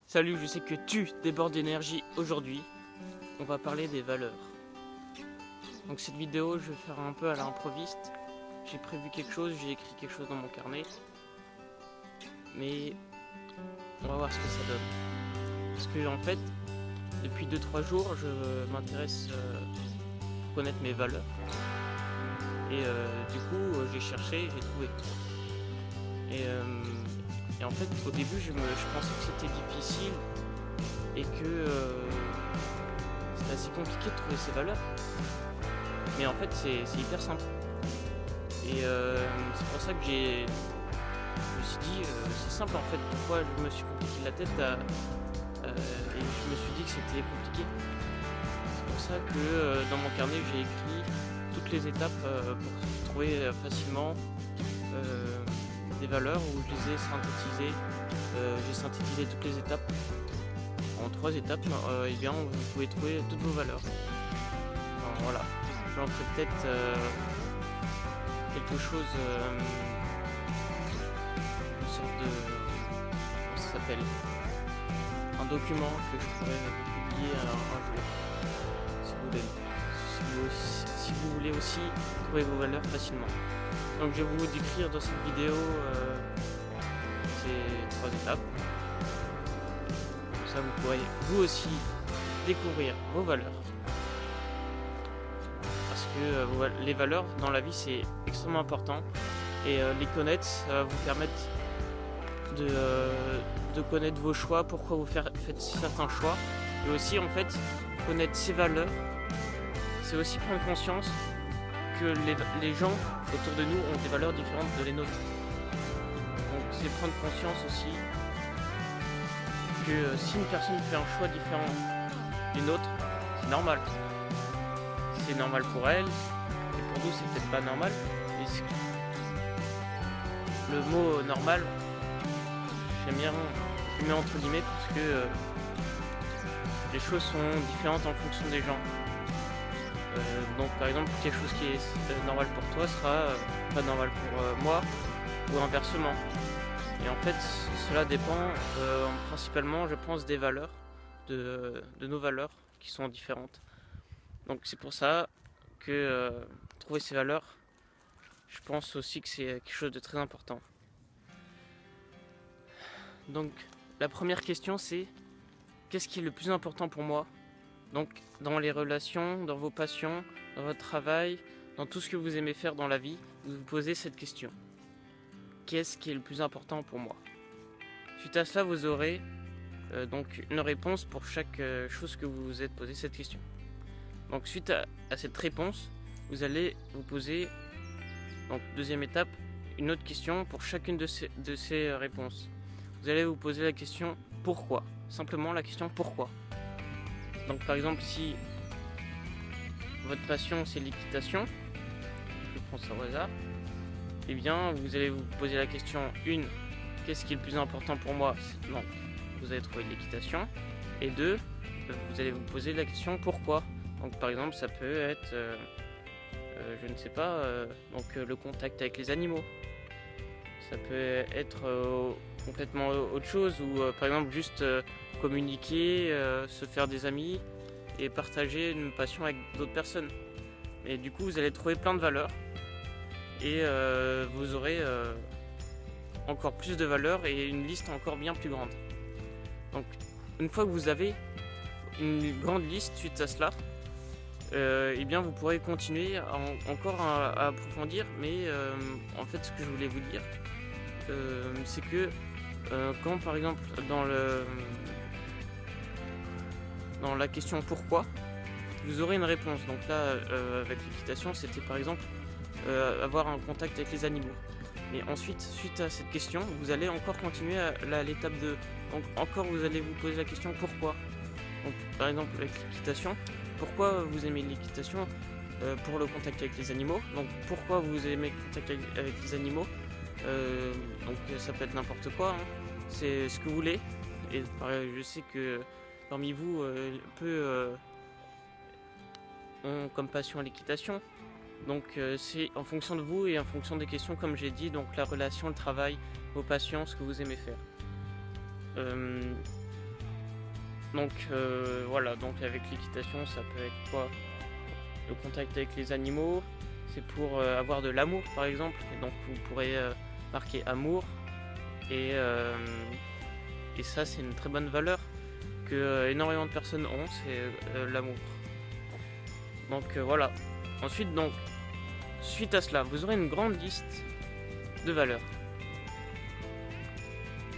Salut, je sais que tu débordes d'énergie aujourd'hui. On va parler des valeurs. Donc cette vidéo, je vais faire un peu à l'improviste. J'ai prévu quelque chose, j'ai écrit quelque chose dans mon carnet. Mais on va voir ce que ça donne. Parce que en fait, depuis 2-3 jours, je m'intéresse à connaître mes valeurs. Et du coup, j'ai cherché, j'ai trouvé. Et en fait, au début, je pensais que c'était difficile et que c'était assez compliqué de trouver ces valeurs. Mais en fait, c'est hyper simple. Et c'est pour ça que je me suis dit, c'est simple en fait. Pourquoi je me suis compliqué la tête et je me suis dit que c'était compliqué. C'est pour ça que dans mon carnet, j'ai écrit toutes les étapes pour trouver facilement des valeurs où je les ai synthétisées. J'ai synthétisé toutes les étapes en 3 étapes. Et bien vous pouvez trouver toutes vos valeurs. Enfin, voilà, j'en ferai peut-être quelque chose, une sorte de, comment ça s'appelle, un document que je pourrais publier un jour, si vous voulez, si vous voulez aussi trouver vos valeurs facilement. Donc je vais vous décrire dans cette vidéo ces 3 étapes. Comme ça vous pourrez vous aussi découvrir vos valeurs. Parce que les valeurs dans la vie c'est extrêmement important. Et les connaître, ça va vous permettre de connaître vos choix, pourquoi vous faites certains choix. Et aussi en fait, connaître ces valeurs, c'est aussi prendre conscience que les gens autour de nous ont des valeurs différentes de les nôtres. Donc c'est prendre conscience aussi que si une personne fait un choix différent du nôtre, c'est normal. C'est normal pour elle, et pour nous c'est peut-être pas normal. Mais le mot normal, j'aime bien le mettre entre guillemets parce que les choses sont différentes en fonction des gens. Donc par exemple quelque chose qui est normal pour toi sera pas normal pour moi ou inversement. Et en fait cela dépend principalement je pense des valeurs, de nos valeurs qui sont différentes. Donc c'est pour ça que trouver ces valeurs, je pense aussi que c'est quelque chose de très important. Donc la première question c'est qu'est-ce qui est le plus important pour moi? Donc dans les relations, dans vos passions, dans votre travail, dans tout ce que vous aimez faire dans la vie, vous vous posez cette question. Qu'est-ce qui est le plus important pour moi? Suite à cela, vous aurez donc une réponse pour chaque chose que vous vous êtes posé cette question. Donc suite à cette réponse, vous allez vous poser, donc deuxième étape, une autre question pour chacune de ces réponses. Vous allez vous poser la question pourquoi? Simplement la question pourquoi. Donc par exemple si votre passion c'est l'équitation, je prends ça au hasard, et bien vous allez vous poser la question 1, qu'est-ce qui est le plus important pour moi? Non, vous allez trouver l'équitation. Et 2, vous allez vous poser la question pourquoi. Donc par exemple ça peut être, je ne sais pas, donc le contact avec les animaux. Ça peut être complètement autre chose, ou par exemple juste communiquer, se faire des amis et partager une passion avec d'autres personnes. Et du coup vous allez trouver plein de valeurs et vous aurez encore plus de valeurs et une liste encore bien plus grande. Donc une fois que vous avez une grande liste suite à cela, et bien vous pourrez continuer encore à approfondir, mais en fait ce que je voulais vous dire c'est que quand par exemple dans la question pourquoi, vous aurez une réponse. Donc là avec l'équitation c'était par exemple avoir un contact avec les animaux. Mais ensuite, suite à cette question, vous allez encore continuer à l'étape 2. Donc encore vous allez vous poser la question pourquoi. Donc par exemple avec l'équitation, pourquoi vous aimez l'équitation? Pour le contact avec les animaux. Donc pourquoi vous aimez le contact avec les animaux? Donc ça peut être n'importe quoi, hein. C'est ce que vous voulez. Et pareil, je sais que parmi vous ont comme passion l'équitation. Donc c'est en fonction de vous et en fonction des questions comme j'ai dit, donc la relation, le travail, vos passions, ce que vous aimez faire. Donc voilà, donc avec l'équitation, ça peut être quoi? Le contact avec les animaux, c'est pour avoir de l'amour par exemple. Et donc vous pourrez marquer amour. Et ça, c'est une très bonne valeur que énormément de personnes ont, c'est l'amour. Donc voilà. Ensuite, donc, suite à cela, vous aurez une grande liste de valeurs.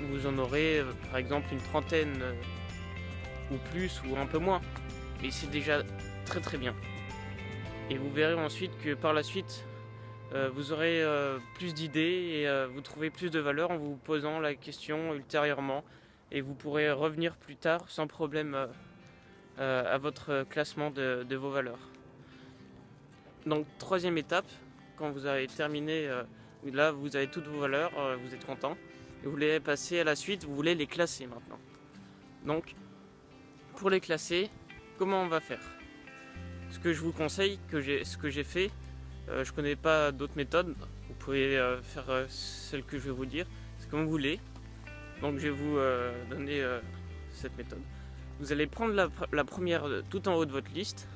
Vous en aurez par exemple une trentaine ou plus ou un peu moins, mais c'est déjà très très bien. Et vous verrez ensuite que par la suite, vous aurez plus d'idées et vous trouvez plus de valeurs en vous posant la question ultérieurement, et vous pourrez revenir plus tard sans problème à votre classement de vos valeurs. Donc troisième étape, quand vous avez terminé, là vous avez toutes vos valeurs, vous êtes content, et vous voulez passer à la suite, vous voulez les classer maintenant. Donc pour les classer, comment on va faire? Ce que je vous conseille, ce que j'ai fait, je connais pas d'autres méthodes, vous pouvez faire celle que je vais vous dire, c'est comme vous voulez. Donc je vais vous donner cette méthode. Vous allez prendre la première tout en haut de votre liste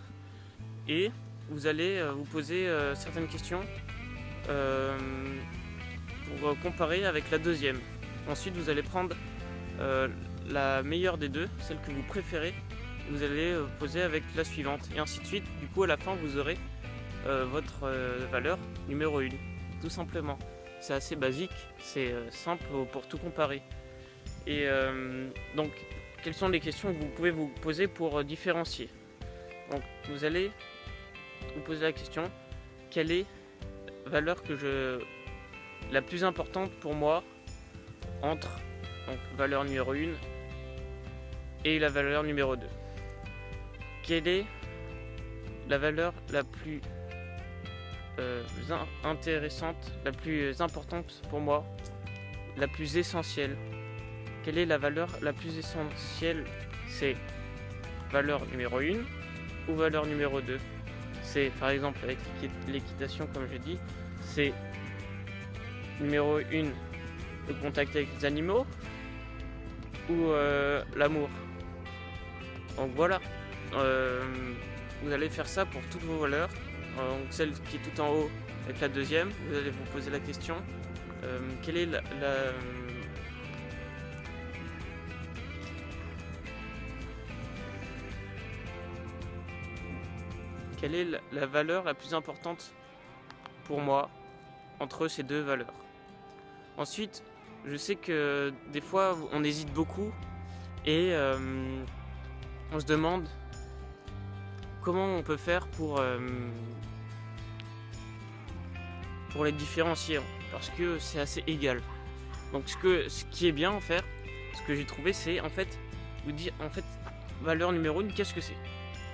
et vous allez vous poser certaines questions pour comparer avec la deuxième. Ensuite vous allez prendre la meilleure des deux, celle que vous préférez, vous allez poser avec la suivante et ainsi de suite. Du coup à la fin vous aurez votre valeur numéro 1, tout simplement. C'est assez basique, c'est simple pour tout comparer. Et donc quelles sont les questions que vous pouvez vous poser pour différencier? Donc vous allez vous poser la question: quelle est la valeur la plus importante pour moi entre donc, valeur numéro 1 et la valeur numéro 2? Quelle est la valeur la plus intéressante, la plus importante pour moi, la plus essentielle? Quelle est la valeur la plus essentielle? C'est valeur numéro 1 ou valeur numéro 2? C'est par exemple avec l'équitation, comme je dis, c'est numéro 1 le contact avec les animaux ou l'amour. Donc voilà, vous allez faire ça pour toutes vos valeurs. Donc celle qui est tout en haut avec la deuxième, vous allez vous poser la question quelle est quelle est la valeur la plus importante pour moi entre ces deux valeurs? Ensuite, je sais que des fois on hésite beaucoup et on se demande comment on peut faire pour les différencier, parce que c'est assez égal. Donc ce qui est bien en faire, ce que j'ai trouvé, c'est en fait vous dire en fait valeur numéro 1, qu'est-ce que c'est?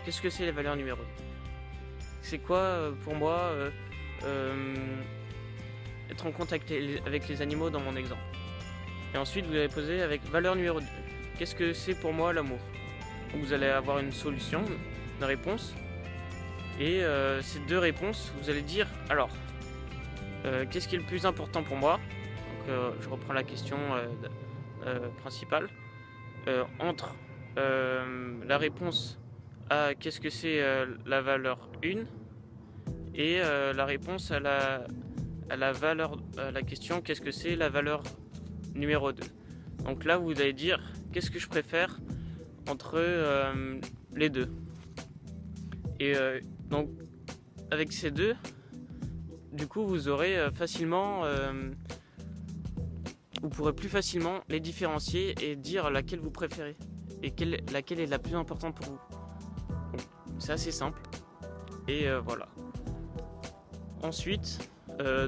Qu'est-ce que c'est les valeurs numéro 1? C'est quoi pour moi être en contact avec les animaux dans mon exemple? Et ensuite vous allez poser avec valeur numéro 2, qu'est-ce que c'est pour moi l'amour? Donc vous allez avoir une solution, une réponse, et ces deux réponses vous allez dire alors qu'est-ce qui est le plus important pour moi? Donc je reprends la question principale. Entre la réponse à qu'est-ce que c'est la valeur 1 et la réponse à la valeur à la question qu'est-ce que c'est la valeur numéro 2. Donc là vous allez dire qu'est-ce que je préfère entre les deux. Et donc avec ces deux, du coup vous aurez facilement vous pourrez plus facilement les différencier et dire laquelle vous préférez et laquelle est la plus importante pour vous. Bon, c'est assez simple et voilà. Ensuite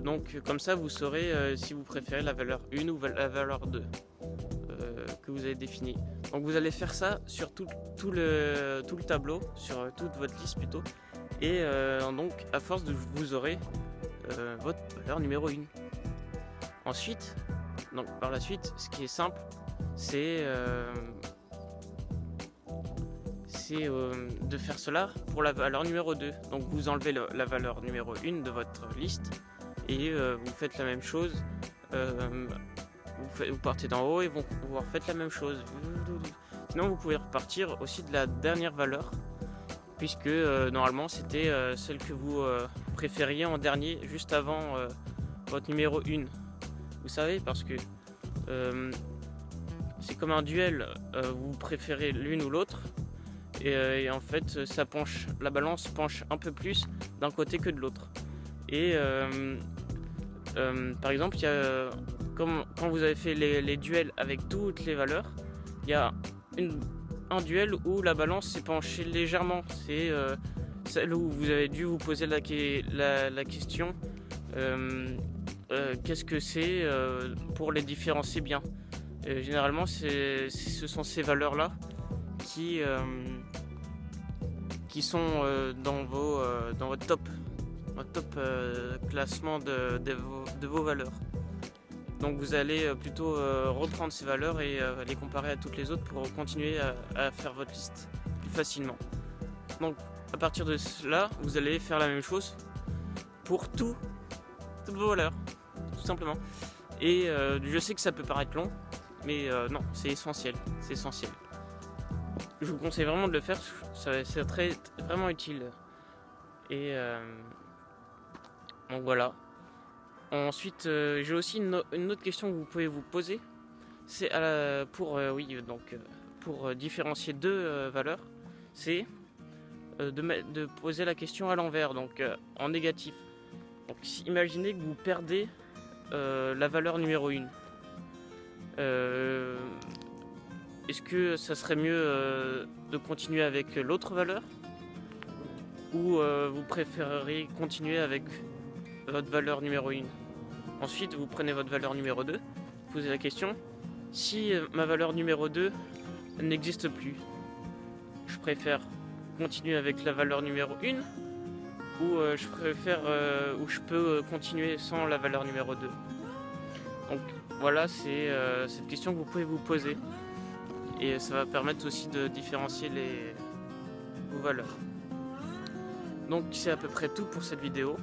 donc comme ça vous saurez si vous préférez la valeur 1 ou la valeur 2 que vous avez définie. Donc vous allez faire ça sur tout le tableau, sur toute votre liste plutôt, et donc à force vous aurez votre valeur numéro 1. Ensuite, donc par la suite, ce qui est simple, c'est de faire cela pour la valeur numéro 2. Donc vous enlevez la valeur numéro 1 de votre liste et vous faites la même chose. Vous partez d'en haut et vous refaites la même chose. Sinon vous pouvez repartir aussi de la dernière valeur, puisque normalement c'était celle que vous préfériez en dernier, juste avant votre numéro 1. Vous savez, parce que c'est comme un duel, vous préférez l'une ou l'autre, et en fait la balance penche un peu plus d'un côté que de l'autre. Et par exemple, quand vous avez fait les duels avec toutes les valeurs, il y a un duel où la balance s'est penchée légèrement. C'est celle où vous avez dû vous poser la question qu'est-ce que c'est pour les différencier bien. Généralement, ce sont ces valeurs-là qui sont dans votre top classement de vos valeurs. Donc vous allez plutôt reprendre ces valeurs et les comparer à toutes les autres pour continuer à faire votre liste plus facilement. Donc à partir de cela, vous allez faire la même chose pour toutes vos valeurs, tout simplement. Et je sais que ça peut paraître long, mais non, c'est essentiel. Je vous conseille vraiment de le faire, c'est vraiment utile. Et donc voilà. Ensuite, j'ai aussi une autre question que vous pouvez vous poser. C'est pour différencier deux valeurs, c'est de poser la question à l'envers, donc en négatif. Donc imaginez que vous perdez la valeur numéro 1. Est-ce que ça serait mieux de continuer avec l'autre valeur, ou vous préféreriez continuer avec votre valeur numéro 1? Ensuite, vous prenez votre valeur numéro 2, vous posez la question: si ma valeur numéro 2 n'existe plus, je préfère continuer avec la valeur numéro 1, ou je peux continuer sans la valeur numéro 2. Donc voilà, c'est cette question que vous pouvez vous poser, et ça va permettre aussi de différencier vos valeurs. Donc c'est à peu près tout pour cette vidéo.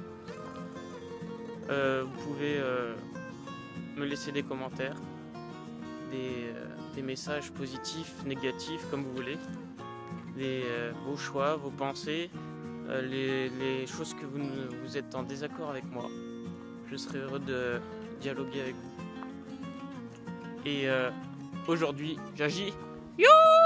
Vous pouvez me laisser des commentaires, des messages positifs, négatifs, comme vous voulez, vos choix, vos pensées, les choses que vous êtes en désaccord avec moi. Je serai heureux de dialoguer avec vous. Et aujourd'hui, j'agis. Youhou!